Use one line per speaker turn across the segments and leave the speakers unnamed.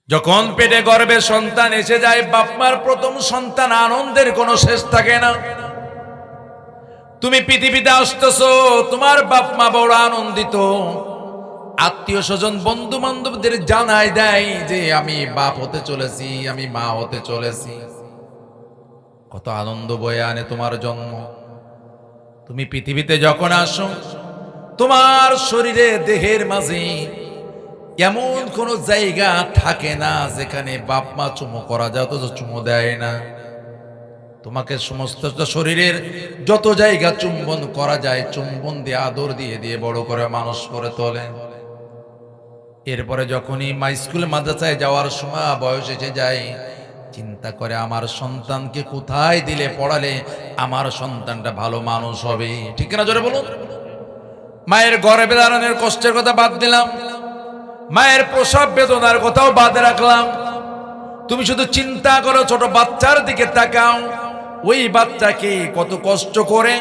যখন পেটে গর্ভে সন্তান এসে যায়, বাপ মার প্রথম সন্তান, আনন্দের কোনো শেষ থাকে না। তুমি পৃথিবীতে আসতেছো, তোমার বাপ মা বড় আনন্দিত, আত্মীয় স্বজন বন্ধু বান্ধবদের জানাই দেয় যে আমি বাপ হতে চলেছি, আমি মা হতে চলেছি। কত আনন্দ বয়ে আনে তোমার জন্ম। তুমি পৃথিবীতে যখন আসো, তোমার শরীরে দেহের মাঝে এমন কোন জায়গা থাকে না যেখানে বাপ মা চুমো করা যায়, অথচ চুমো দেয় না। তোমাকে সমস্ত শরীরের যত জায়গা চুম্বন করা যায়, চুম্বন দিয়ে আদর দিয়ে দিয়ে বড় করে মানুষ করে তোলেন। এরপরে যখনই মা স্কুল মাদ্রাসায় যাওয়ার সময় বয়স এসে যায়, চিন্তা করে আমার সন্তানকে কোথায় দিলে পড়ালে আমার সন্তানটা ভালো মানুষ হবে। ঠিক না? জোরে বলুন। মায়ের গর্ভে ধারণের কষ্টের কথা বাদ দিলাম, মায়ের প্রসব বেদনার কথাও বাদ রাখলাম। তুমি শুধু চিন্তা করো, ছোট বাচ্চার দিকে তাকাও। ওই বাচ্চাকে কত কষ্ট করে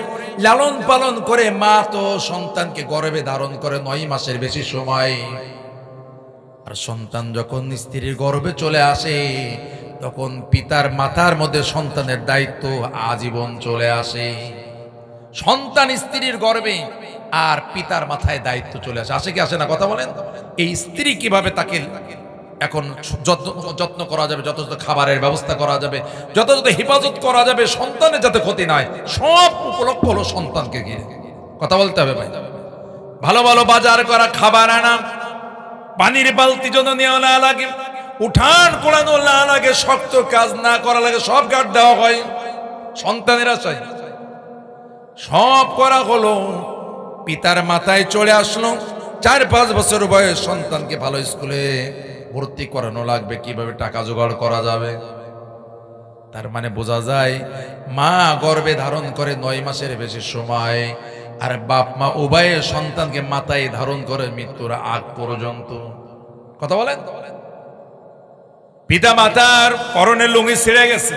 লালন পালন করে মা তো সন্তানকে গর্ভে ধারণ করে 9 মাসের বেশি সময়। আর সন্তান যখন স্ত্রীর গর্ভে চলে আসে, তখন পিতার মাথার মধ্যে সন্তানের দায়িত্ব আজীবন চলে আসে। সন্তান স্ত্রীর গর্ভে আর পিতার মাথায় দায়িত্ব চলে আসে। আসে কি আসে না? কথা বলেন। এই স্ত্রী কিভাবে তাকে এখন যত্ন করা যাবে, যত যত খাবারের ব্যবস্থা করা যাবে, যত যত হেফাজত করা যাবে, সন্তানের যাতে ক্ষতি নয়, সব উপলক্ষ হলো সন্তানকে ঘিরে। কথা বলতে হবে ভাই। ভালো ভালো বাজার করা, খাবার আনা, পানির বালতি যেন নেওয়া না লাগে, উঠান কোলানো না লাগে, শক্ত কাজ না করা লাগে, সব গার্ড দেওয়া হয় সন্তানের আশায়। সব করা হলো, পিতার মাথায় চলে আসলো 4-5 বছর বয়স, সন্তানকে ভালো স্কুলে ভর্তি করানো লাগবে, কিভাবে টাকা জোগাড় করা যাবে। তার মানে বোঝা যায় মা গর্ভে ধারণ করে 9 মাসের বেশি সময়, আর বাপ মা উভয়ে সন্তানকে মাথায় ধারণ করে মৃত্যুর আগ পর্যন্ত। কথা বলেন। পিতা মাতার পরনের লুঙ্গি ছিঁড়ে গেছে,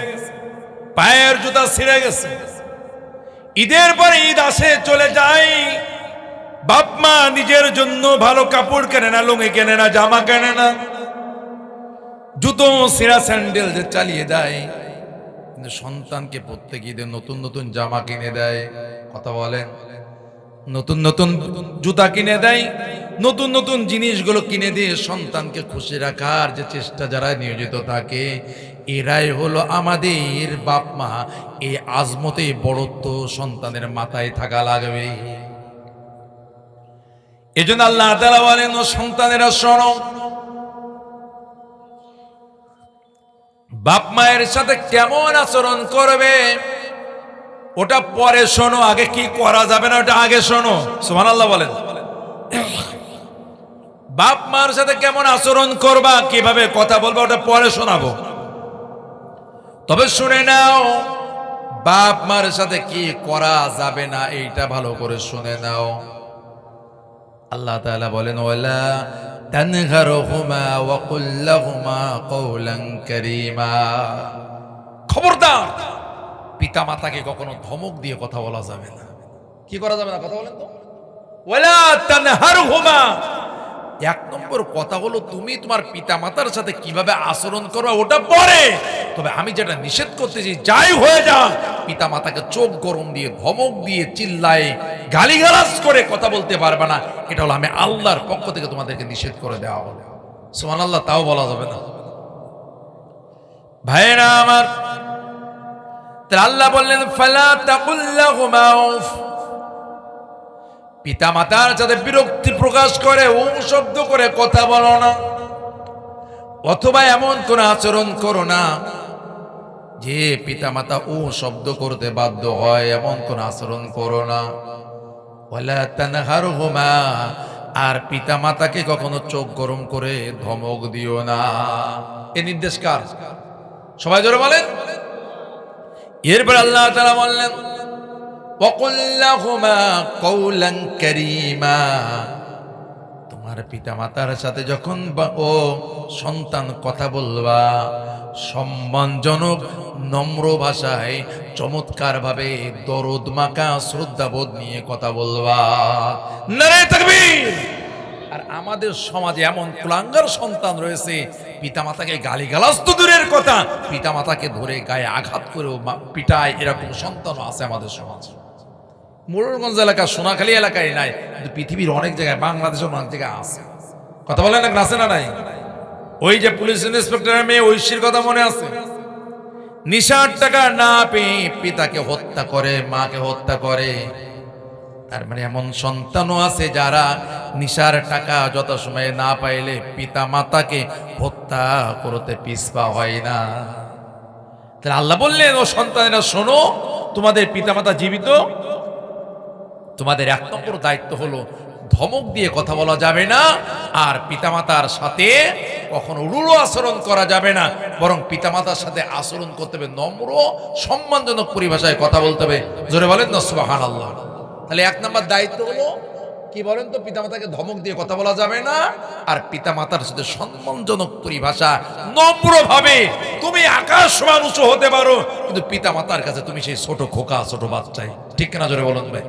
পায়ের জুতা ছিঁড়ে গেছে, ঈদের পরে ঈদ আসে চলে যায়, বাপ মা নিজের জন্য ভালো কাপড় কেনে না, লুঙ্গি কেনে না, জামা কেনে না, জুতো ছিঁড়া স্যান্ডেল যে চালিয়ে দেয়, কিন্তু সন্তানকে প্রত্যেক ঈদে নতুন নতুন জামা কিনে দেয়। কথা বলেন। নতুন নতুন জুতা কিনে দেয়, নতুন নতুন জিনিসগুলো কিনে দিয়ে সন্তানকে খুশি রাখার যে চেষ্টা যারা নিয়োজিত থাকে, এরাই হলো আমাদের বাপ মা। এই আজমতে বড়ত্ব সন্তানের মাথায় থাকা লাগবে। এজন্য আল্লাহ তাআলা বলেন, ও সন্তানেরা শোনো, বাপ মায়ের সাথে কেমন আচরণ করবে ওটা পরে শোনো, আগে কি করা যাবে না ওটা আগে শোনো। সুবহানাল্লাহ বলেন। বাপ মার সাথে কেমন আচরণ করবা, কিভাবে কথা বলবা, ওটা পরে শোনাবো। তবে শুনে নাও, বাপ মার সাথে কি করা যাবে না এইটা ভালো করে শুনে নাও। আল্লাহ তাআলা বলেন, ওয়ালা তানহারহুমা ওয়া কুল লাহুমা কওলান কারীমা। খবরদার, পিতা মাতাকে কখনো ধমক দিয়ে কথা বলা যাবে না। কি করা যাবে না? কথা বলেন তো। ওয়ালা তানহারহুমা, 1 নম্বর কথা হলো তুমি তোমার পিতা মাতার সাথে কিভাবে আচরণ করবে ওটা পরে। তবে আমি যেটা নিষেধ করতেছি, যাই হয়ে যা, পিতা মাতাকে চোখ গরম দিয়ে, ধমক দিয়ে, চিল্লায়, গালিগালাজ করে কথা বলতে পারবে না। এটা হলো আমি আল্লাহর পক্ষ থেকে তোমাদেরকে নিষেধ করে দেওয়া হলো। সুবহানাল্লাহ। তাও বলা যাবে না। ভাইরা আমার, তাহলে আল্লাহ বললেন, ফালা তাকুল লাহুমা উফ। পিতা মাতার সাথে বিরক্তি প্রকাশ করে, ও শব্দ করে কথা বলো না, অথবা এমন কোন আচরণ করো না যে পিতা মাতা ও শব্দ করতে বাধ্য হয়, এমন কোন আচরণ করো না। ওয়ালা তানহারহুমা, আর পিতা মাতাকে কখনো চোখ গরম করে ধমক দিও না। এ নির্দেশ কার? সবাই জোরে বলেন। এরপর আল্লাহ তাআলা বললেন, ওয়াকুল লাহুমা কওলান কারীমা। তোমার পিতা মাতার সাথে যখন ও সন্তান কথা বলবা, সম্মানজনক নম্র ভাষায়, চমৎকার ভাবে, দরদ মাখা শ্রদ্ধাবোধ নিয়ে কথা বলবা। নারে তাকবীর। আর আমাদের সমাজে এমন কুলাঙ্গার সন্তান রয়েছে, পিতামাতাকে গালিগালাজ তো দূরের কথা, পিতামাতাকে ধরে গায়ে আঘাত করেও পিটায়, এরকম সন্তানও আছে আমাদের সমাজে। মোড়লগঞ্জ এলাকা, সোনাখালী এলাকায় নাই, কিন্তু পৃথিবীর অনেক জায়গায়, বাংলাদেশের অনেক জায়গায় আছে। কথা বলেন না, আছে না নাই? ওই যে পুলিশ ইন্সপেক্টরের মেয়ে ঐশীর কথা মনে আছে? নিশার টাকা না পেয়ে পিতাকে হত্যা করে, মাকে হত্যা করে। তার মানে এমন সন্তানও আছে যারা নিশার টাকা যত সময় না পাইলে পিতা মাতাকে হত্যা করতে পিছপা হয় না। তাহলে আল্লাহ বললেন, ও সন্তানেরা শোনো, তোমাদের পিতামাতা জীবিত, তোমাদের এক নম্বর দায়িত্ব হলো ধমক দিয়ে কথা বলা যাবে না, আর পিতামাতার সাথে কখনো রূঢ় আচরণ করা যাবে না, বরং পিতামাতার সাথে আচরণ করতে হবে নম্র, সম্মানজনক পরিভাষায় কথা বলতে হবে। জোরে বলেন না সুবহানাল্লাহ। তাহলে এক নম্বর দায়িত্ব হলো কি বলেন তো? পিতামাতাকে ধমক দিয়ে কথা বলা যাবে না, আর পিতামাতার সাথে সম্মানজনক পরিভাষা, নম্রভাবে। তুমি আকাশ সমান উঁচু হতে পারো, কিন্তু পিতামাতার কাছে তুমি সেই ছোট খোকা, ছোট বাচ্চাই। ঠিক কিনা? জোরে বলুন ভাই।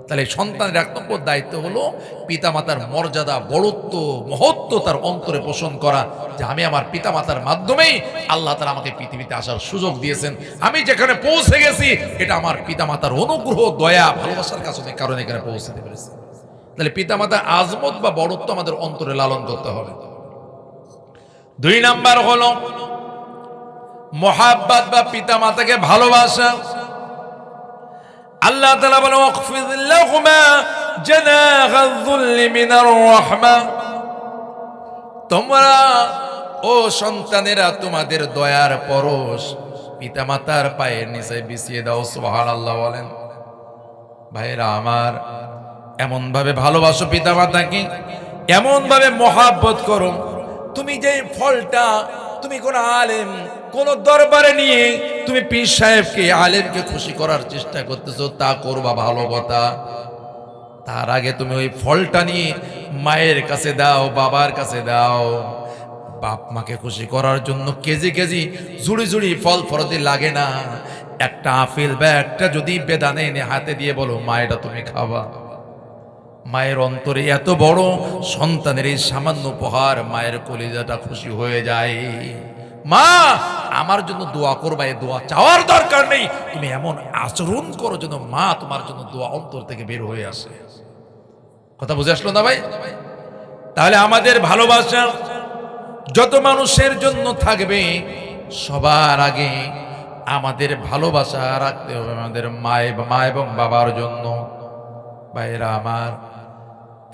তাহলে সন্তানের এক নম্বর দায়িত্ব হলো পিতামাতার মর্যাদা, বড়ত্ব, মহত্ব তার অন্তরে পোষণ করা, যে আমি আমার পিতামাতার মাধ্যমেই আল্লাহ তাআলা আমাকে পৃথিবীতে আসার সুযোগ দিয়েছেন, আমি যেখানে পৌঁছে গেছি এটা আমার পিতামাতার অনুগ্রহ, দয়া, ভালোবাসার কারণে এখানে পৌঁছতে পেরেছি। তাহলে পিতামাতার আজমত বা বড়ত্ব আমাদের অন্তরে লালন করতে হবে। দুই নাম্বার হলো মুহাব্বত বা পিতামাতাকে ভালোবাসা। আল্লাহ তাআলা বলেন, ওয়াকফিদ লাহুমা জানাহাল যুল্লি মিনার রাহমা। তোমরা ও সন্তানেরা তোমাদের দয়ার পরশ পিতামাতার পায়ের নিচে বিছিয়ে দাও। সুবহানাল্লাহ বলেন। ভাইরা আমার, এমন ভাবে ভালোবাসো পিতামাতাকে, এমন ভাবে মহাব্বত করো, তুমি যে ফলটা তুমি কোন আলেম, কোন দরবারে নিয়ে তুমি পীর সাহেবকে, আলেমকে খুশি করার চেষ্টা করতেছো, তা করবা ভালো কথা। তার আগে তুমি ওই ফলটা নিয়ে মায়ের কাছে দাও, বাবার কাছে দাও। বাপ মাকে খুশি করার জন্য কেজি কেজি ঝুড়ি ঝুড়ি ফল ফরতি লাগে না। একটা আপেল বা একটা যদি বেদানা এনে হাতে দিয়ে বলো, মা এটা তুমি খাবা, মায়ের অন্তরে এত বড় সন্তানের এই সামান্য উপহার, মায়ের কলিজাটা খুশি হয়ে যায়। মা আমার জন্য দোয়া করবা, এই দোয়া চাওয়ার দরকার নেই, তুমি এমন আচরণ করো যেন মা তোমার জন্য দোয়া অন্তর থেকে বের হয়ে আসে। কথা বুঝে আসলো না ভাই? তাহলে আমাদের ভালোবাসা যত মানুষের জন্য থাকবে, সবার আগে আমাদের ভালোবাসা রাখতে হবে আমাদের মা এবং বাবার জন্য। ভাইরা আমার,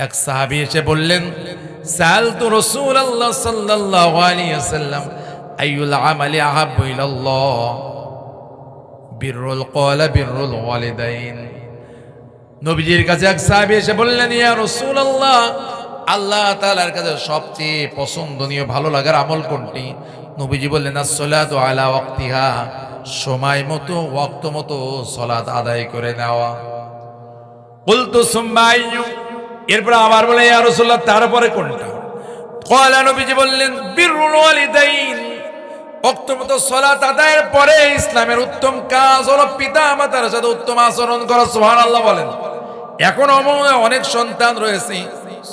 এক সাহাবী এসে বললেন, সাআলতু রাসূলুল্লাহ সাল্লাল্লাহু আলাইহি ওয়াসাল্লাম আইয়ুল আমালি আহাব্বু ইলাল্লাহ, বিররুল ক্বালা বিররুল ওয়ালিদাইন। নবীজির কাছে এক সাহাবী এসে বললেন, ইয়া রাসূলুল্লাহ, আল্লাহ তাআলার কাছে সবচেয়ে পছন্দনীয় ভালো লাগার আমল কোনটি? নবীজি বললেন, as-সালাতু আলা ওয়াক্তিহা, সময় মতো ওয়াক্ত মতো সালাত আদায় করে নেওয়া। কুলতু সুম্মা আইয়ু, এরপর আবার বলে, ইয়া রাসূলুল্লাহ, তারপরে কোনটা? ক্বালা, নবীজি বললেন, বিররুল ওয়ালিদাইন, ওয়াক্ত মতো সালাত আদায়ের পরে ইসলামের উত্তম কাজ হলো পিতা মাতার সাথে উত্তম আচরণ করা। সুবহানাল্লাহ বলেন। এখন অনেক সন্তান রয়েছে,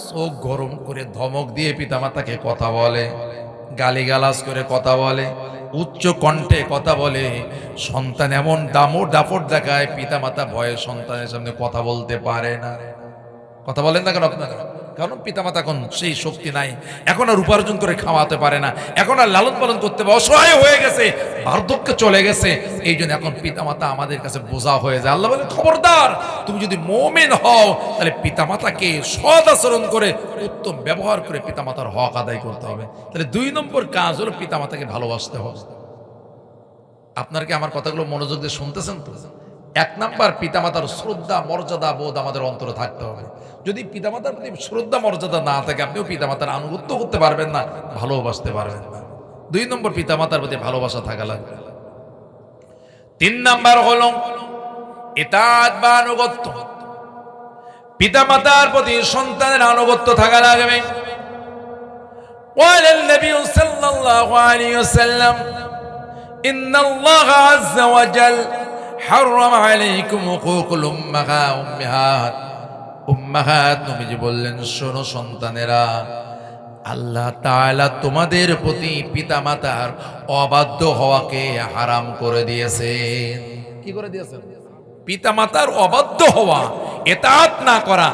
চোখ গরম করে ধমক দিয়ে পিতামাতাকে কথা বলে, গালিগালাজ করে কথা বলে, উচ্চ কণ্ঠে কথা বলে। সন্তান এমন দাপট দেখায়, পিতামাতা ভয়ে সন্তানের সামনে কথা বলতে পারে না। কথা বলেন না কেন আপনারা? কারণ পিতামাতা এখন সেই শক্তি নাই, এখন আর উপার্জন করে খাওয়াতে পারে না, এখন আর লালন পালন করতে পারে, অসহায় হয়ে গেছে, বার্ধক্যে চলে গেছে। এই জন্য এখন পিতামাতা আমাদের কাছে বোঝা হয়ে যায়। আল্লাহ বলে, খবরদার, তুমি যদি মুমিন হও তাহলে পিতামাতাকে সৎ আচরণ করে, উত্তম ব্যবহার করে পিতামাতার হক আদায় করতে হবে। তাহলে 2 নম্বর কাজ হলো পিতামাতাকে ভালোবাসতে হবে। আপনারা কি আমার কথাগুলো মনোযোগ দিয়ে শুনতেছেন তো? 1 নাম্বার, পিতামাতার শ্রদ্ধা মর্যাদা বোধ আমাদের অন্তরে থাকতে হবে। যদি পিতামাতার প্রতি শ্রদ্ধা মর্যাদা না থাকে, আপনিও পিতামাতার আনুগত্য করতে পারবেন না, ভালোবাসতে পারবেন না। 2 নম্বর, পিতামাতার প্রতি ভালোবাসা থাকা লাগবে। 3 নাম্বার হলো ইতাআত বা আনুগত্য। পিতামাতার প্রতি সন্তানের আনুগত্য থাকা লাগবে। قال النبي صلى الله عليه وسلم إن الله عز وجل حرم عليكم حقوق الأمهات। নবীজি বললেন, শোনো সন্তানেরা, আল্লাহ তাআলা তোমাদের প্রতি পিতামাতার অবাধ্য হওয়াকে হারাম করে দিয়েছেন। কি করে দিয়েছেন? পিতামাতার অবাধ্য হওয়া, ইতাআত না করা,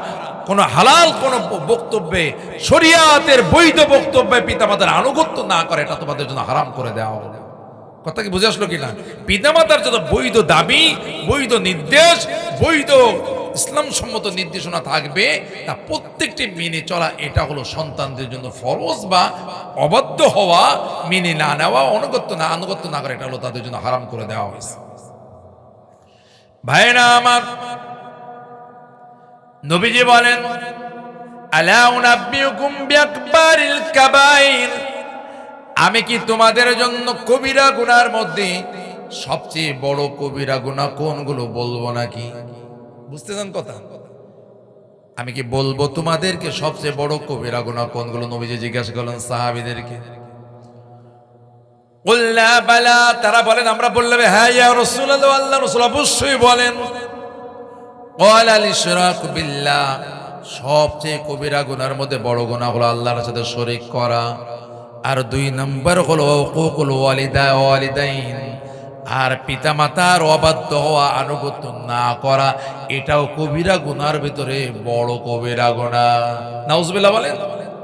কোন হালাল কোন বক্তব্যে, শরিয়াতের বৈধ বক্তব্যে পিতামাতার আনুগত্য না করে, এটা তোমাদের জন্য হারাম করে দেওয়া হবে। কথা কি বুঝে আসলো কিনা? পিতামাতার যত বৈধ দাবি, বৈধ নির্দেশ, বৈধ ইসলাম সম্মত নির্দেশনা থাকবে তা প্রত্যেকটি মেনে চলা, এটা হলো সন্তানদের জন্য ফরজ। বা অবাধ্য হওয়া, মেনে না নেওয়া, আনুগত্য না করে, এটা হলো তাদের জন্য হারাম করে দেওয়া হয়েছে। ভাইরা আমার, নবীজি বলেন, আলা উনাব্বিউকুম বিআকবারিল কাবাইর, আমি কি তোমাদের জন্য কবিরা গুনার মধ্যে সবচেয়ে বড় কবিরা গুনাহ কোনগুলো বলবো নাকি? বুঝতেছেন কথা? আমি কি বলবো তোমাদেরকে সবচেয়ে বড় কবিরা গুনাহ কোনগুলো? নবীজি জিজ্ঞাসা করলেন সাহাবীদেরকে। কুল্লা বালা, তারা বলেন আমরা বললাম হ্যাঁ ইয়া রাসূলুল্লাহ, আল্লাহর রাসূল অবশ্যই বলেন। ক্বালা আল ইশরাকু বিল্লাহ, সবচেয়ে কবিরা গুনার মধ্যে বড় গুনাহ হলো আল্লাহর সাথে শরীক করা। আর 2 নম্বর হলো উকুকুল ওয়ালিদাইন, আর পিতামাতার অবাধ্য হওয়া, আনুগত্য না করা, এটাও কবিরা গুনার ভিতরে বড় কবিরা গুনাহ। নাউজুবিল্লাহ বলেন।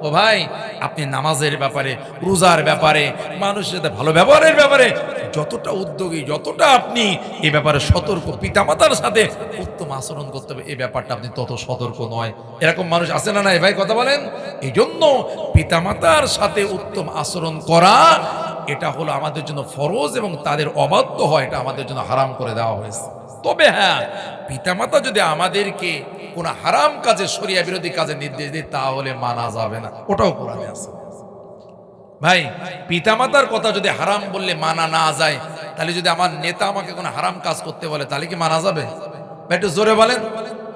ও ভাই, আপনি নামাজের ব্যাপারে, রোজার ব্যাপারে, মানুষের সাথে ভালো ব্যবহারের ব্যাপারে যতটা উদ্যোগী, যতটা আপনি এই ব্যাপারে সতর্ক, পিতামাতার সাথে উত্তম আচরণ করতে হবে এই ব্যাপারটা আপনি তত সতর্ক নয়। এরকম মানুষ আছে না নাই ভাই? কথা বলেন। এই জন্য পিতামাতার সাথে উত্তম আচরণ করা, এটা হলো আমাদের জন্য ফরজ, এবং তাদের অবাধ্য হয় এটা আমাদের জন্য হারাম করে দেওয়া হয়েছে। তবে হ্যাঁ, পিতামাতা যদি আমাদেরকে কোন হারাম কাজে, শরিয়া বিরোধী কাজে নির্দেশ দেয়, তাহলে মানা যাবে না, ওটাও কোরআনে আছে। ভাই, পিতামাতার কথা যদি হারাম বললে মানা না যায়, তাহলে যদি আমার নেতা আমাকে কোনো হারাম কাজ করতে বলে, তাহলে কি মানা যাবে? ভাই একটু জোরে বলেন।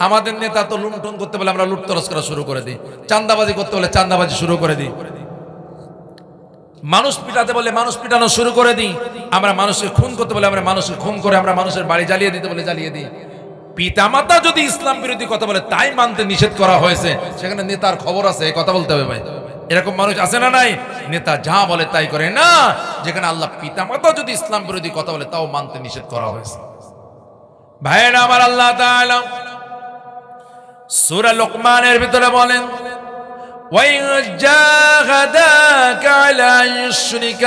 আমাদের নেতা তো লুণ্ঠন করতে বলে আমরা লুটতরস করা শুরু করে দিই, চাঁদাবাজি করতে বলে চাঁদাবাজি শুরু করে দিই, মানুষ পিটাতে বলে মানুষ পিটানো শুরু করে দিই, আমরা মানুষকে খুন করতে বলে আমরা মানুষকে খুন করে, আমরা মানুষের বাড়ি জ্বালিয়ে দিতে বলে জ্বালিয়ে দিই। পিতামাতা যদি ইসলাম বিরোধী কথা বলে, তাই মানতে নিষেধ করা হয়েছে, সেখানে নেতার খবর আছে, এই কথা বলতে হবে ভাই। এরকম মানুষ আছে না নাই? নেতা যা বলে তাই করে না, যেখানে আল্লাহ পিতামাতা যদি ইসলাম বিরোধী কথা বলে, তাও মানতে নিষেধ করা হয়েছে। ভাইয়েরা আমার, আল্লাহ তাআলা সূরা লোকমানের ভিতরে বলেন, وَإِنْ جَاهَدَاكَ عَلَى أَنْ يُشْرِكَ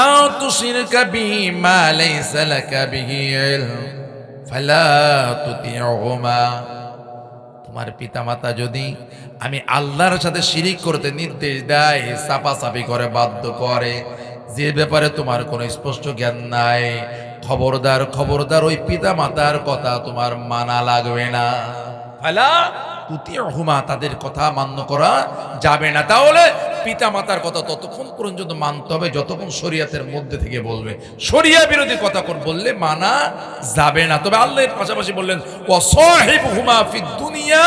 أَوْ تُشْرِكَ بِي مَا لَيْسَ لَكَ بِهِ عِلْمٌ فَلَا تُطِعْهُمَا, তোমার পিতামাতা যদি আমি আল্লাহর সাথে শিরিক করতে নির্দেশ দেয়, চাপাচাপি করে, বাধ্য করে, যে ব্যাপারে তোমার কোনো স্পষ্ট জ্ঞান নাই, খবরদার খবরদার ওই পিতামাতার কথা তোমার মানা লাগবে না। ফালা তুতিউহুমা, তাদের কথা মান্য করা যাবে না। তাহলে পিতামাতার কথা ততক্ষণ পর্যন্ত মানতে হবে যতক্ষণ শরীয়তের মধ্যে থেকে বলবে, শরিয়া বিরোধী কথা কোন বললে মানা যাবে না। তবে আল্লাহর পাশাপাশি বললেন ওয়াসাহিবহুমা ফিদ দুনিয়া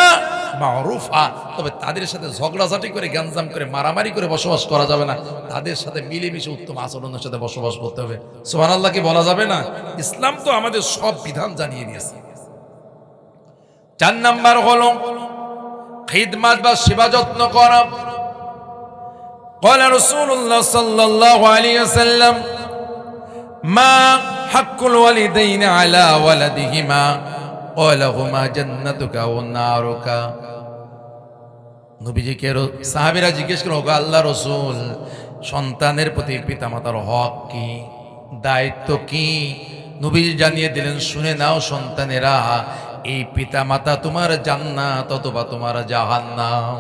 মারুফা, তবে তাদের সাথে ঝগড়াঝাটি করে, গ্যাঞ্জাম করে, মারামারি করে বসবাস করা যাবে না, তাদের সাথে মিলেমিশে উত্তম আচরণের সাথে বসবাস করতে হবে। সুবহানাল্লাহ কি বলা যাবে না? ইসলাম তো আমাদের সব বিধান জানিয়ে দিয়েছে। 4 নাম্বার হলো খিদমত বা সেবা যত্ন করা। قال رسول الله صلى الله عليه وسلم ما حق الوالدين على ولدهما قال هما جنتك ونارك। নবীজিকে সাহাবীরা জিজ্ঞেস করলো, আল্লাহর রাসূল, সন্তানের প্রতি পিতামাতার হক কি, দায়িত্ব কি? নবীজি জানিয়ে দিলেন, শুনে নাও সন্তানেরা, এই পিতামাতা তোমার জান্নাত অথবা তোমার জাহান্নাম।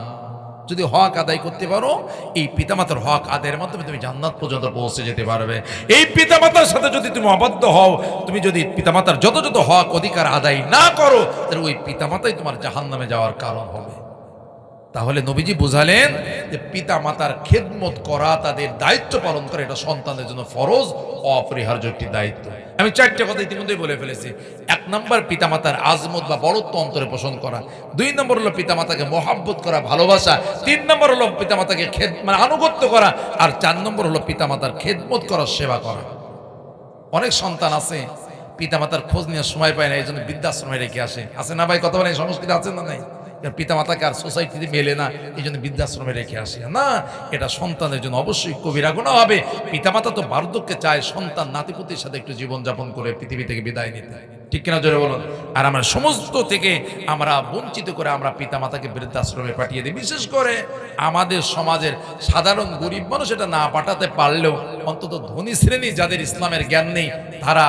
যদি হক আদায় করতে পারো, এই পিতামাতার হক আদায়ের মাধ্যমে তুমি জান্নাত পর্যন্ত পৌঁছে যেতে পারবে। এই পিতামাতার সাথে যদি তুমি অবাধ্য হও, তুমি যদি পিতামাতার যত যত হক অধিকার আদায় না করো, তাহলে ওই পিতামাতাই তোমার জাহান্নামে যাওয়ার কারণ হবে। তাহলে নবীজি বুঝালেন যে পিতামাতার খেদমত করা, তাদের দায়িত্ব পালন করা, এটা সন্তানের জন্য ফরজ, অপরিহার্য একটি দায়িত্ব। আমি 4টে কথা ইতিমধ্যেই বলে ফেলেছি। 1 নম্বর পিতামাতার আজমত বা বড়ত্ব অন্তরে পোষণ করা। 2 নম্বর হলো পিতামাতাকে মহব্বত করা, ভালোবাসা। 3 নম্বর হলো পিতামাতাকে আনুগত্য করা। আর 4 নম্বর হলো পিতামাতার খেদমত করা, সেবা করা। অনেক সন্তান আছে পিতামাতার খোঁজ নেওয়ার সময় পায় না, এই জন্য বৃদ্ধাশ্রমে রেখে আসে। আছে না ভাই? কথা বলে সংস্কৃতি আছে না নাই? পিতামাতাকে আর সোসাইটিতে মেলে না, এই জন্য বৃদ্ধাশ্রমে রেখে আসে না। এটা সন্তানের জন্য অবশ্যই কবিরা গুনাহ হবে। পিতামাতা তো বার্ধক্যে চায় সন্তান নাতিপুতির সাথে একটু জীবনযাপন করে পৃথিবী থেকে বিদায় নিতে, ঠিক কিনা জোরে বলুন। আর আমরা সমস্ত থেকে আমরা বঞ্চিত করে আমরা পিতামাতাকে বৃদ্ধাশ্রমে পাঠিয়ে দিই। বিশেষ করে আমাদের সমাজের সাধারণ গরিব মানুষ এটা না পাঠাতে পারলেও অন্তত ধনী শ্রেণী যাদের ইসলামের জ্ঞান নেই তারা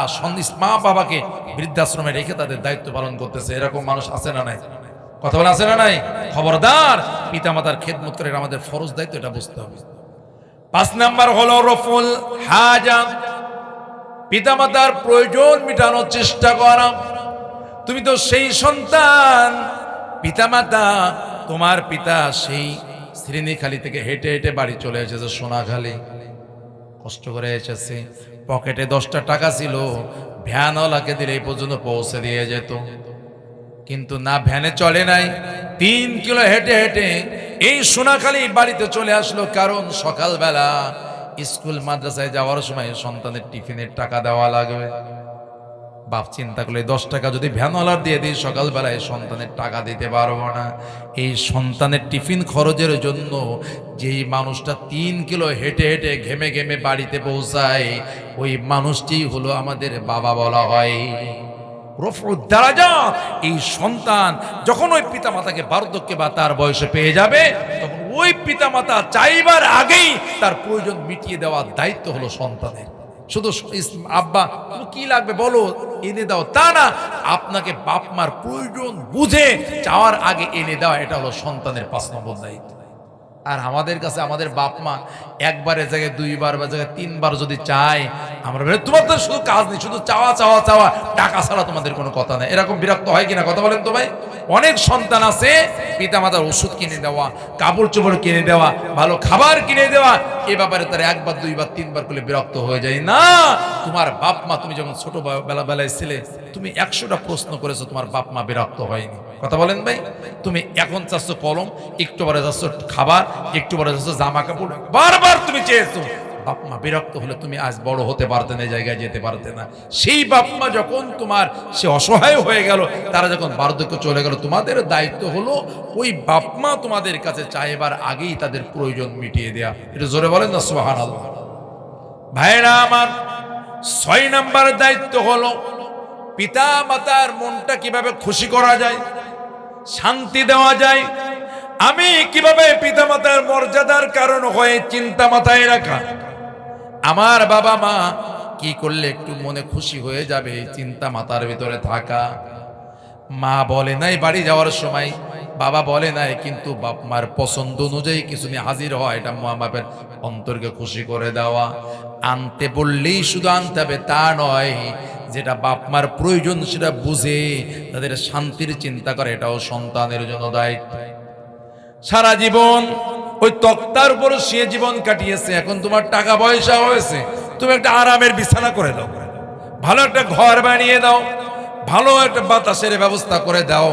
মা বাবাকে বৃদ্ধাশ্রমে রেখে তাদের দায়িত্ব পালন করতেছে। এরকম মানুষ আছে না নাই? কথা বলা আছে না নাই? খবরদার, পিতামাতার খেদমত করে আমাদের ফরজ দায়িত্ব, এটা বুঝতে হবে। 5 নাম্বার হলো রফুল হাজা, পিতামাতার প্রয়োজন মেটানোর চেষ্টা করা। তুমি তো সেই সন্তান, পিতামাতা তোমার পিতা সেই শ্রেণীখালি থেকে হেঁটে হেঁটে বাড়ি চলে এসেছে সোনাখালি, কষ্ট করে এসেছে, পকেটে 10টা টাকা ছিল, ভ্যানওয়ালাকে দিলে এই পর্যন্ত পৌঁছে দিয়ে যেত। কিন্তু না, ভ্যানে চলে নাই, 3 কিলো হেঁটে হেঁটে এই সোনাখালি বাড়িতে চলে আসলো। কারণ সকালবেলা স্কুল মাদ্রাসায় যাওয়ার সময় সন্তানের টিফিনের টাকা দেওয়া লাগবে। বাপ চিন্তা করলে 10 টাকা যদি ভ্যানওয়ালার দিয়ে দিই সকালবেলায় সন্তানের টাকা দিতে পারবো না। এই সন্তানের টিফিন খরচের জন্য যেই মানুষটা 3 কিলো হেঁটে হেঁটে ঘেমে ঘেমে বাড়িতে পৌঁছায়, ওই মানুষটি হলো আমাদের বাবা বলা হয়। রফউদ দারাজাত, এই সন্তান যখন ওই পিতামাতাকে বার্ধক্যে বা তার বয়সে পেয়ে যাবে, তখন ওই পিতামাতা চাইবার আগেই তার প্রয়োজন মিটিয়ে দেওয়ার দায়িত্ব হলো সন্তানের। শুধু আব্বা তুমি কি লাগবে বলো এনে দাও তা না, আপনাকে বাপ মার প্রয়োজন বুঝে চাওয়ার আগে এনে দেওয়া, এটা হলো সন্তানের 5 নম্বর দায়িত্ব। আর আমাদের কাছে আমাদের বাপ মা একবারের জায়গায় 2বার বা জায়গায় 3বার যদি চায়, আমরা তোমার তো শুধু কাজ নেই, শুধু চাওয়া চাওয়া চাওয়া, টাকা ছাড়া তোমাদের কোনো কথা নেই। এরকম বিরক্ত হয় কিনা কথা বলেন তো ভাই? অনেক সন্তান আছে পিতামাতার ওষুধ কিনে দেওয়া, কাপড় চোপড় কিনে দেওয়া, ভালো খাবার কিনে দেওয়া, এ ব্যাপারে তারা 1বার 2বার 3বার করলে বিরক্ত হয়ে যায়। না, তোমার বাপ মা, তুমি যখন ছোট বেলায় ছিলে তুমি 100টা প্রশ্ন করেছো, তোমার বাপ মা বিরক্ত হয়নি। কথা বলেন ভাই? তুমি এখন চাচ্ছ কলম, একটু পরে যাচ্ছ খাবার, একটু পরে যাচ্ছ জামা কাপড়, বারবার তুমি চেয়েছো। বাপ মা বিরক্ত হলে তুমি আজ বড় হতে পারতে না, জায়গায় যেতে পারতে না। সেই বাপ মা যখন তোমার সে অসহায় হয়ে গেল, তারা যখন বার্ধক্য চলে গেল, তোমাদের দায়িত্ব হলো ওই বাপ মা তোমাদের কাছে চাইবার আগেই তাদের প্রয়োজন মিটিয়ে দেয়া। এটা জোরে বলেন না সুবহানাল্লাহ। ভাইরা আমার, 6 নাম্বার দায়িত্ব হলো পিতা মাতার মনটা কিভাবে খুশি করা যায়, শান্তি দেওয়া যায়। আমি কিভাবে পিতা মাতার মর্যাদার কারণ হয়ে চিন্তা মাথায় রাখা, আমার বাবা মা কি করলে একটু মনে খুশি হয়ে যাবে, চিন্তা মাথার ভিতরে থাকা। মা বলে নাই বাড়ি যাওয়ার সময়, বাবা বলে নাই, কিন্তু বাপ মার পছন্দ অনুযায়ী কিছু নিয়ে হাজির হয়, এটা মা বাপের অন্তরকে খুশি করে দেওয়া। আনতে বললেই শুধু আনতে হবে তা নয়, যেটা বাপ মার প্রয়োজন সেটা বুঝে তাদের শান্তির চিন্তা করে, এটাও সন্তানের জন্য দায়িত্ব। সারা জীবন ওই তক্তার উপর শুয়ে জীবন কাটিয়েছে, এখন তোমার টাকা পয়সা হয়েছে, তুমি একটা আরামের বিছানা করে দাও, ভালো একটা ঘর বানিয়ে দাও, ভালো একটা বাতাসের ব্যবস্থা করে দাও,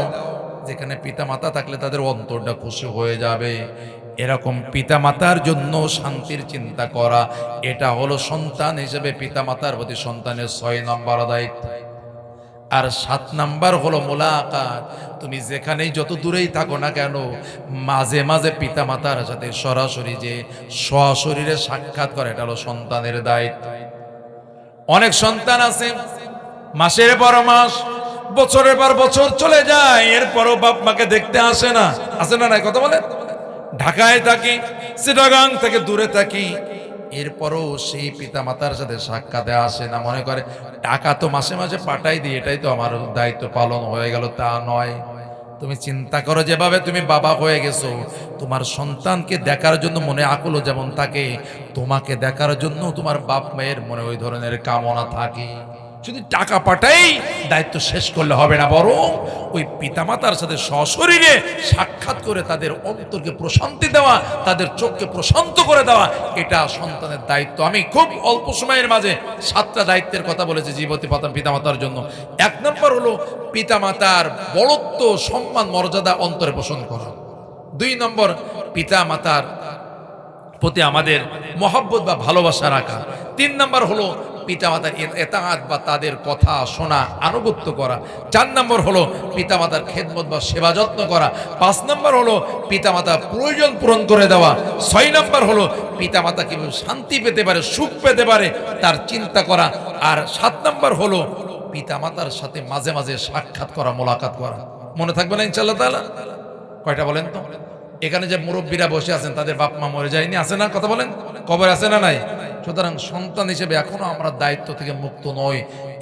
যেখানে পিতা মাতা থাকলে তাদের অন্তরটা খুশি হয়ে যাবে। এরকম পিতা মাতার জন্য শান্তির চিন্তা করা, এটা হলো সন্তান হিসেবে পিতা মাতার প্রতি সন্তানের 6 নম্বর দায়িত্ব। আর 7 নাম্বার হলো মুলাকাত। তুমি যেখানেই যত দূরেই থাকো না কেন, মাঝে মাঝে পিতা মাতার সাথে সরাসরি যে সশরীরে সাক্ষাৎ করে, এটা হলো সন্তানের দায়িত্ব। অনেক সন্তান আছে মাসের পর মাস, বছরের পর বছর চলে যায়, এরপরও বাপ মাকে দেখতে আসে না। আসে না নাই কথা বলে? ঢাকায় থাকি, চিটাগাং থেকে দূরে থাকি, এরপরও সেই পিতা মাতার সাথে সাক্ষাতে আসে না। মনে করে টাকা তো মাসে মাসে পাঠাই দিই, এটাই তো আমার দায়িত্ব পালন হয়ে গেল। তা নয়। তুমি চিন্তা করো, যেভাবে তুমি বাবা হয়ে গেছো, তোমার সন্তানকে দেখার জন্য মনে আকুলও যেমন থাকে, তোমাকে দেখার জন্য তোমার বাপ মায়ের মনে ওই ধরনের কামনা থাকে। শুধু টাকা পাঠাই দায়িত্ব শেষ করলে হবে না, বরং ওই পিতামাতার সাথে সশরীরে সাক্ষাৎ করে তাদের অন্তরকে প্রশান্তি দেওয়া, তাদের চোখকে প্রশান্ত করে দেওয়া, এটা সন্তানের দায়িত্ব। আমি খুব অল্প সময়ের মাঝে 7টা দায়িত্বের কথা বলেছি জীবতী পিতামাতার জন্য। 1 নম্বর হলো পিতামাতার বড়ত্ব, সম্মান, মর্যাদা অন্তরে পোষণ করা। 2 নম্বর পিতামাতার প্রতি আমাদের মহব্বত বা ভালোবাসা রাখা। 3 নম্বর হলো পিতামাতার এতাআত বা তাদের কথা শোনা, আনুগত্য করা। 4 নম্বর হলো পিতামাতার খেদমত বা সেবা যত্ন করা। 5 নম্বর হলো পিতামাতার প্রয়োজন পূরণ করে দেওয়া। 6 নম্বর হলো পিতামাতা কিভাবে শান্তি পেতে পারে, সুখ পেতে পারে তার চিন্তা করা। আর 7 নম্বর হলো পিতামাতার সাথে মাঝে মাঝে সাক্ষাৎ করা, মোলাকাত করা। মনে থাকবে না ইনশাআল্লাহ তাআলা? কয়টা বলেন তো? এখানে যে মুরব্বীরা বসে আছেন তাদের বাপ মা মরে যায়নি, আছে না? কথা বলেন, কবর আছে না নাই? সুতরাং সন্তান হিসেবে এখনো আমরা দায়িত্ব থেকে মুক্ত নই,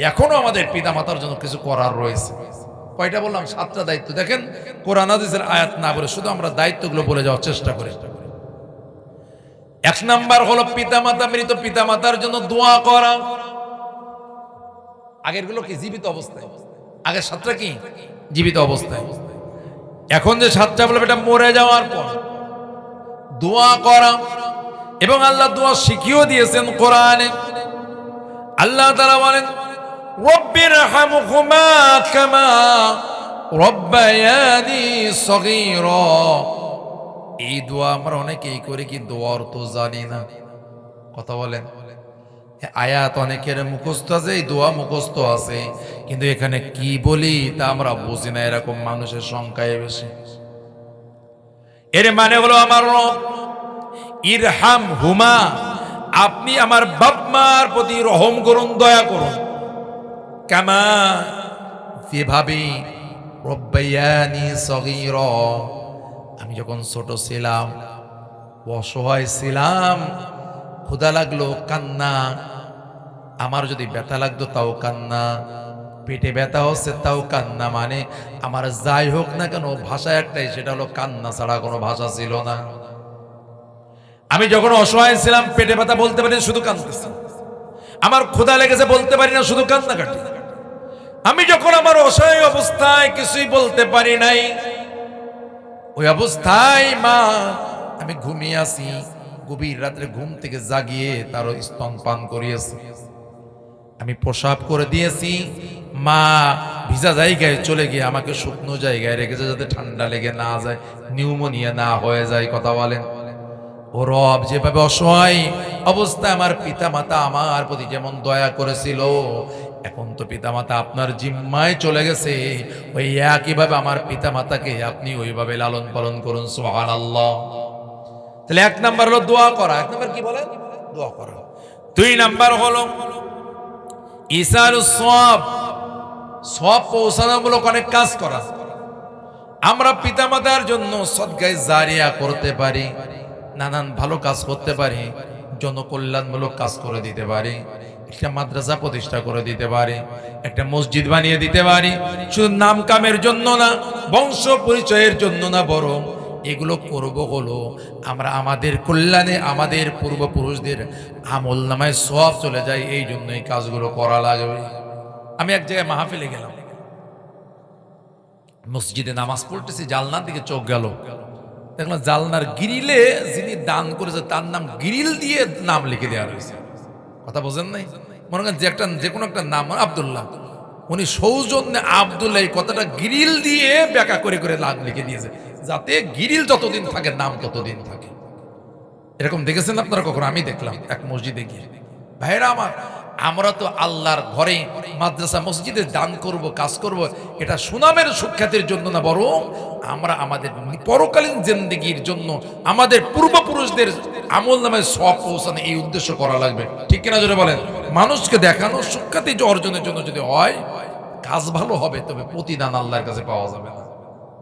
এখনো আমাদের পিতা মাতার জন্য কিছু করার রয়েছে। কয়টা বললাম? 7টা দায়িত্ব। দেখেন কোরআন হাদিসের আয়াত না বলে শুধু আমরা দায়িত্বগুলো বলে যাওয়ার চেষ্টা করি। 1 নাম্বার হলো পিতামাতা, মৃত পিতামাতার জন্য দোয়া করা। আগের গুলো কি জীবিত অবস্থায়, আগের 7টা কি জীবিত অবস্থায়। এখন যে 7টা বলবে এটা মরে যাওয়ার পর দোয়া করা। এবং আল্লাহ দোয়া শিখিয়েও দিয়েছেন কোরআনে। আল্লাহ তাআলা বলেন, রব্বিরহামহুমা কামা রব্বায়ানি সগীরা। এই দোয়া আমরা অনেকেই করি, কিন্তু অর্থ জানি না। কথা বলেন, আয়াত অনেকের মুখস্থ আছে, এই দোয়া মুখস্থ আছে, কিন্তু এখানে কি বলি তা আমরা বুঝি না। এরকম মানুষের সংখ্যায় বেশি। এর মানে হলো আমার রব ইরহাম হুমা, আপনি আমার বাপ মার প্রতি রহম করুন, দয়া করুন। কামা, যেভাবে রব্বায়ানি সগীরা, আমি যখন ছোট ছিলাম, অসহায় ছিলাম, ক্ষুধা লাগলো কান্না, আমার যদি ব্যথা লাগতো তাও কান্না, পেটে ব্যথা হচ্ছে তাও কান্না। মানে আমার যাই হোক না কেন ভাষা একটাই, সেটা হলো কান্না ছাড়া কোনো ভাষা ছিল না। আমি যখন অসহায় ছিলাম, পেটে ব্যথা বলতে পারি না, শুধু কাঁদতেছি। আমার ক্ষুধা লেগেছে বলতে পারি না, শুধু কান্নাকাটি। আমি যখন আমার অসহায় অবস্থায় কিছুই বলতে পারি নাই, ওই অবস্থায় মা, আমি ঘুমিয়ে আছি, গভীর রাত্রে ঘুম থেকে জাগিয়ে তারও স্তন পান করিয়েছি, আমি প্রসাব করে দিয়েছি। মা ভিজা জায়গায় চলে গিয়ে আমাকে শুকনো জায়গায় রেখেছে, যাতে ঠান্ডা লেগে না যায়, নিউমোনিয়া না হয়ে যায়। কথা বলেন, ও রব, যেভাবে অসহায় অবস্থায় আমার পিতা মাতা আমার প্রতি যেমন দয়া করেছিল, এখন তো পিতা মাতা আপনার জিম্মায় চলে গেছে, ওই একইভাবে আমার পিতা মাতাকে আপনি ওইভাবে লালন পালন করুন। সুবহানাল্লাহ। তাহলে 1 নাম্বার হলো দোয়া করা। 1 নাম্বার কি বলেন? দোয়া করা। 2 নাম্বার হলো ইসারুস সওয়াব, সওয়াব পৌঁছানোমূলক অনেক কাজ করা। আমরা পিতামাতার জন্য সদকায়ে জারিয়া করতে পারি, নানান ভালো কাজ করতে পারি, জনকল্যাণমূলক কাজ করে দিতে পারি, একটা মাদ্রাসা প্রতিষ্ঠা করে দিতে পারি, একটা মসজিদ বানিয়ে দিতে পারি। শুধু নাম কামের জন্য না, বংশ পরিচয়ের জন্য না, বরং এগুলো করব হলো আমরা আমাদের কল্যাণে, আমাদের পূর্বপুরুষদের আমল নামায় সওয়াব চলে যায়, এই জন্য এই কাজগুলো করা লাগবে। আমি এক জায়গায় মাহফিলে গেলাম, মসজিদে নামাজ পড়তেছি, জালনার দিকে চোখ গেল, দেখলাম জালনার গ্রিলে যিনি দান করেছে তার নাম গ্রিল দিয়ে নাম লিখে দেওয়া রয়েছে। কথা বোঝেন নাই? মনে করেন যে কোনো একটা নাম, আব্দুল্লাহ, উনি সৌজন্যে আব্দুল্লাহ এই কথাটা গ্রিল দিয়ে ব্যাখ্যা করে করে নাম লিখে দিয়েছে, যাতে গ্রিল যতদিন থাকে নাম ততদিন থাকে। এরকম দেখেছেন আপনারা কখনো? আমি দেখলাম এক মসজিদে গিয়ে। ভাইরা আমার, আমরা তো আল্লাহর ঘরে, মাদ্রাসা, মসজিদে দান করব, কাজ করব, এটা সুনামের সুখ্যাতির জন্য না, বরং আমরা আমাদের পরকালীন জিন্দেগির জন্য, আমাদের পূর্বপুরুষদের আমল নামে সওয়াব পৌঁছানো, এই উদ্দেশ্য করা লাগবে। ঠিক কিনা জোরে বলেন? মানুষকে দেখানো, সুখ্যাতি অর্জনের জন্য যদি হয়, কাজ ভালো হবে, তবে প্রতিদান আল্লাহর কাছে পাওয়া যাবে না।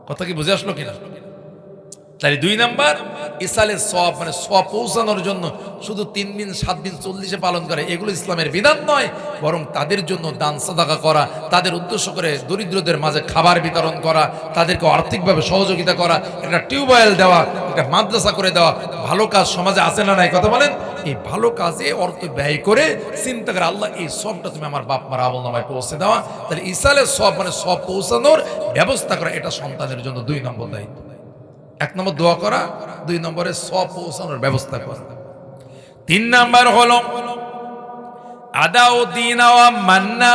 কথা কি বুঝে আসলো কিনা? তাই 2 নাম্বার ইসালে সওয়াব, মানে সওয়াব পৌঁছানোর জন্য শুধু 3 দিন 7 দিন 40 পালন করে, এগুলো ইসলামের বিধান নয়, বরং তাদের জন্য দান সাদাকা করা, তাদের উদ্দেশ্য করে দরিদ্রদের মাঝে খাবার বিতরণ করা, তাদেরকে আর্থিকভাবে সহযোগিতা করা, একটা টিউবওয়েল দেওয়া, একটা মাদ্রাসা করে দেওয়া, ভালো কাজ সমাজে আছে না নাই? কথা বলেন। এই ভালো কাজে অর্থ ব্যয় করে চিন্তা করে আল্লাহ এই সবটা তুমি আমার বাপ মার আমল নামায় পৌঁছে দেওয়া। তাহলে ইসালে সওয়াব মানে সওয়াব পৌঁছানোর ব্যবস্থা করা, এটা সন্তানের জন্য 2 নম্বর দায়িত্ব। 1 নম্বর দোয়া করা, 2 নম্বরে সওয়াব পৌঁছানোর ব্যবস্থা করা। 3 নাম্বার হলো আদাউ দিনা ওয়া মান্না।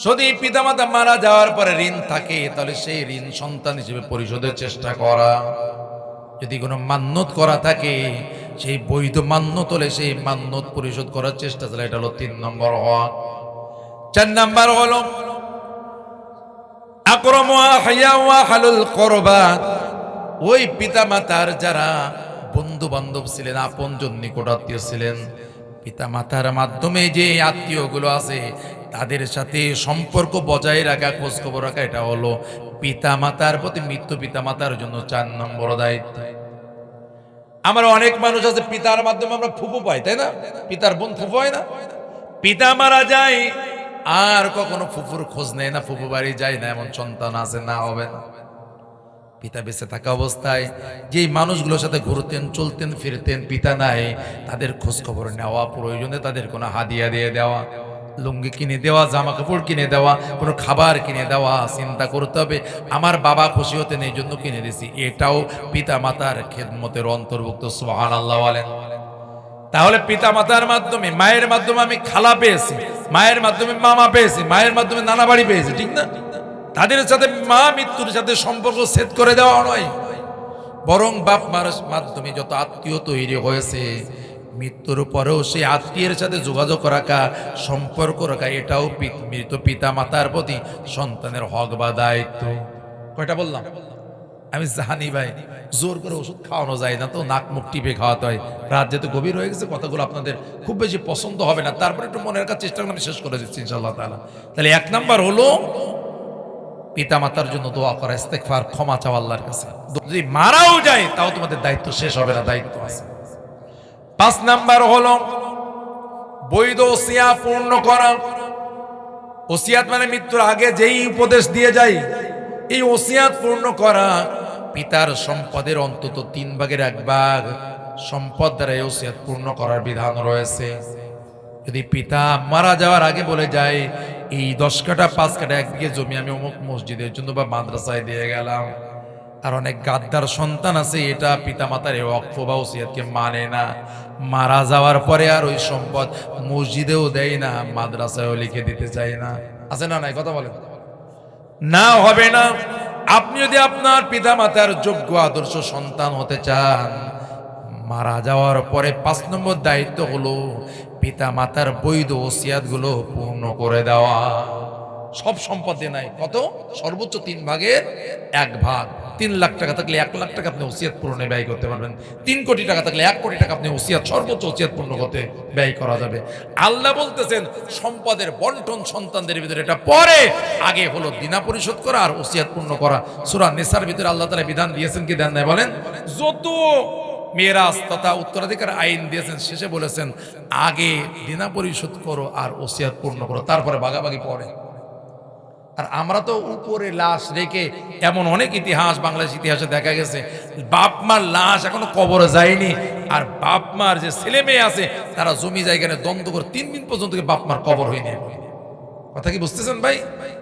যদি পিতামাতা মারা যাওয়ার পরে ঋণ থাকে, তাহলে সেই ঋণ সন্তান হিসেবে পরিশোধের চেষ্টা করা। যদি কোনো মান্যত করা থাকে, সেই বৈধ মান্যত হলে সেই মান্যত পরিশোধ করার চেষ্টা চালায়, এটা হলো 3 নম্বর হক। 4 নম্বর হলো আকরামু আহইয়া ওয়া হালুল করবা, ওই পিতা মাতার যারা বন্ধু বান্ধব ছিলেন, আপনজন নিকটাত্মীয় ছিলেন, পিতা মাতার মাধ্যমে যে আত্মীয়গুলো আছে তাদের সাথে সম্পর্ক বজায় রাখা, খোঁজ খবর রাখা, এটা হলো পিতা মাতার প্রতি, মৃত্যু পিতা মাতার জন্য 4 নম্বর দায়িত্ব। আমরা অনেক মানুষ আছে পিতার মাধ্যমে আমরা ফুফু পাই, তাই না? পিতার বোন ফুফু হয় না? পিতা মারা যায় আর কখনো ফুফুর খোঁজ নেয় না, ফুফু বাড়ি যায় না, এমন সন্তান আছে না? হবে না। পিতা বেঁচে থাকা অবস্থায় যেই মানুষগুলোর সাথে ঘুরতেন, চলতেন, ফিরতেন, পিতা নাই, তাদের খোঁজ খবর নেওয়া, প্রয়োজনে তাদের কোনো হাদিয়া দিয়ে দেওয়া, লুঙ্গি কিনে দেওয়া, জামা কাপড় কিনে দেওয়া, কোনো খাবার কিনে দেওয়া, চিন্তা করতে হবে আমার বাবা খুশি হতেন এই জন্য কিনে দিছি, এটাও পিতা মাতার খেদমতের অন্তর্ভুক্ত। সুবহানাল্লাহ বলেন। তাহলে পিতা মাতার মাধ্যমে, মায়ের মাধ্যমে আমি খালা পেয়েছি, মায়ের মাধ্যমে মামা পেয়েছি, মায়ের মাধ্যমে নানা বাড়ি পেয়েছি, ঠিক না? তাদের সাথে মা মৃত্যুর সাথে সম্পর্ক ছেদ করে দেওয়া নয়, বরং বাপ মার মাধ্যমে যত আত্মীয় তৈরি হয়েছে, মৃত্যুর পরেও সেই আত্মীয়ের সাথে যোগাযোগ রাখা, সম্পর্ক রাখা, এটাও মৃত পিতা মাতার প্রতি সন্তানের হক বা দায়িত্ব। কয়টা বললাম? আমি জানি ভাই জোর করে ওষুধ খাওয়ানো যায় না, তো নাক মুখ টিপে খাওয়াতে হয়। রাত যেহেতু গভীর হয়ে গেছে, কথাগুলো আপনাদের খুব বেশি পছন্দ হবে না, তারপরে একটু মনে রাখার চেষ্টা করে আমি শেষ করে দিচ্ছি ইনশাআল্লাহ তাআলা। তাহলে 1 নাম্বার হলো পিতা মাতার জন্য দোয়া করা, ইস্তেগফার, ক্ষমা চাওয়া আল্লাহর কাছে। যদি মারাও যায় তাও তোমাদের দায়িত্ব শেষ হবে না, দায়িত্ব আছে। 5 নাম্বার হলো বৈধ ওসিয়াত পূর্ণ করা। ওসিয়াত মানে মৃত্যুর আগে যেই উপদেশ দিয়ে যায়, এই ওসিয়াত পূর্ণ করা। পিতার সম্পদের অন্তত 3 ভাগের 1 ভাগ সম্পদ দ্বারা এই ওসিয়াত পূর্ণ করার বিধান রয়েছে। যদি পিতা মারা যাওয়ার আগে বলে যায় এই 10 কাঠা 5 কাঠা 1 বিঘে জমি আমি অমুক মসজিদের জন্য বা মাদ্রাসায় দিয়ে গেলাম, আর অনেক গাদ্দার সন্তান আছে এটা পিতা মাতার এই ওয়াকফ বা ওসিয়াতকে মানে না, মারা যাওয়ার পরে আর ওই সম্পদ মসজিদেও দেয় না, মাদ্রাসায়ও লিখে দিতে চায় না। আছে না? নাই? কথা বলেন না। হবে না। আপনি যদি আপনার পিতা মাতার যোগ্য আদর্শ সন্তান হতে চান, মারা যাওয়ার পরে 5 নম্বর দায়িত্ব হলো পিতা মাতার বৈধ ওসিয়াত গুলো পূর্ণ করে দেওয়া। সব সম্পদে নাই, কত? সর্বোচ্চ 3 ভাগের 1 ভাগ। 3 লাখ টাকা থাকলে 1 লাখ টাকা আপনি ওসিয়াত পূরণে ব্যয় করতে পারবেন। 3 কোটি টাকা থাকলে 1 কোটি টাকা আপনি ওসিয়াত, সর্বোচ্চ ওসিয়াত পূর্ণ করতে ব্যয় করা যাবে। আল্লাহ বলতেছেন সম্পদের বন্টন সন্তানদের ভিতরে, এটা পরে, আগে হলো দিনা পরিশোধ করা আর ওসিয়াত পূর্ণ করা। সূরা নিসার ভিতরে আল্লাহ তাআলা বিধান দিয়েছেন কি দেন নাই বলেন? যত মিরাস তথা উত্তরাধিকার আইন দিয়েছেন, শেষে বলেছেন আগে দিনা পরিশোধ করো আর ওসিয়াত পূর্ণ করো, তারপরে ভাগাভাগি পড়ে। আর আমরা তো উপরে লাশ রেখে, এমন অনেক ইতিহাস বাংলাদেশ ইতিহাসে দেখা গেছে, বাপ মার লাশ এখনো কবরে যায়নি, আর বাপ মার যে ছেলে মেয়ে আছে তারা জমি জায়গা নিয়ে দ্বন্দ্ব করে 3 দিন পর্যন্ত বাপ মার কবর হয়নি। কথা কি বুঝতেছেন ভাই?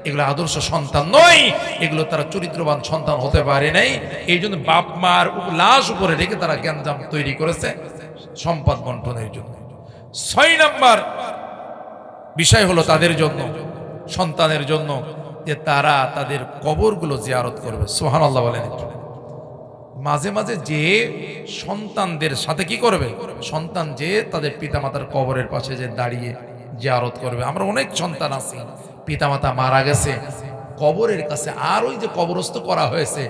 এগুলো আদর্শ সন্তান নয়, এগুলো তারা চরিত্রবান সন্তান হতে পারে নাই। এই জন্য বাপ মার লাশ উপরে রেখে তারা গ্যাঞ্জাম তৈরি করেছে সম্পদ বন্টনের জন্য। 6 নাম্বার বিষয় হলো তাদের জন্য, সন্তানের জন্য, যে তারা তাদের কবরগুলো জিয়ারত করবে। সুবহানাল্লাহ বলেন। মাঝে মাঝে যে সন্তানদের সাথে কি করবে, সন্তান যে তাদের পিতামাতার কবরের পাশে যে দাঁড়িয়ে জিয়ারত করবে। আমরা অনেক সন্তান আছি পিতামাতা মারা গেছে, কবরের কাছে, আর ওই যে কবরস্থ করা হয়েছে,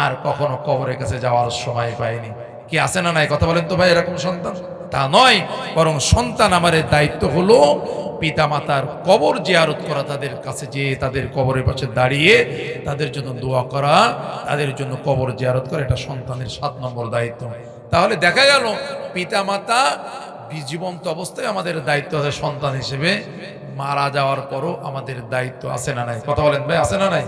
আর কখনো কবরের কাছে যাওয়ার সময় পায়নি। কি আছে না নাই? কথা বলেন তো ভাই, এরকম সন্তান? তা নয়, বরং সন্তান আমার দায়িত্ব হলো পিতা মাতার কবর জিয়ারত করা, তাদের কাছে যে তাদের কবরের পাশে দাঁড়িয়ে তাদের জন্য দোয়া করা, তাদের জন্য কবর জিয়ারত করা, এটা সন্তানের 7 নম্বর দায়িত্ব। তাহলে দেখা গেল পিতা মাতা জীবন্ত অবস্থায় আমাদের দায়িত্ব আছে সন্তান হিসেবে, মারা যাওয়ার পরও আমাদের দায়িত্ব আছে না নাই? কথা বলেন ভাই, আছে না নাই?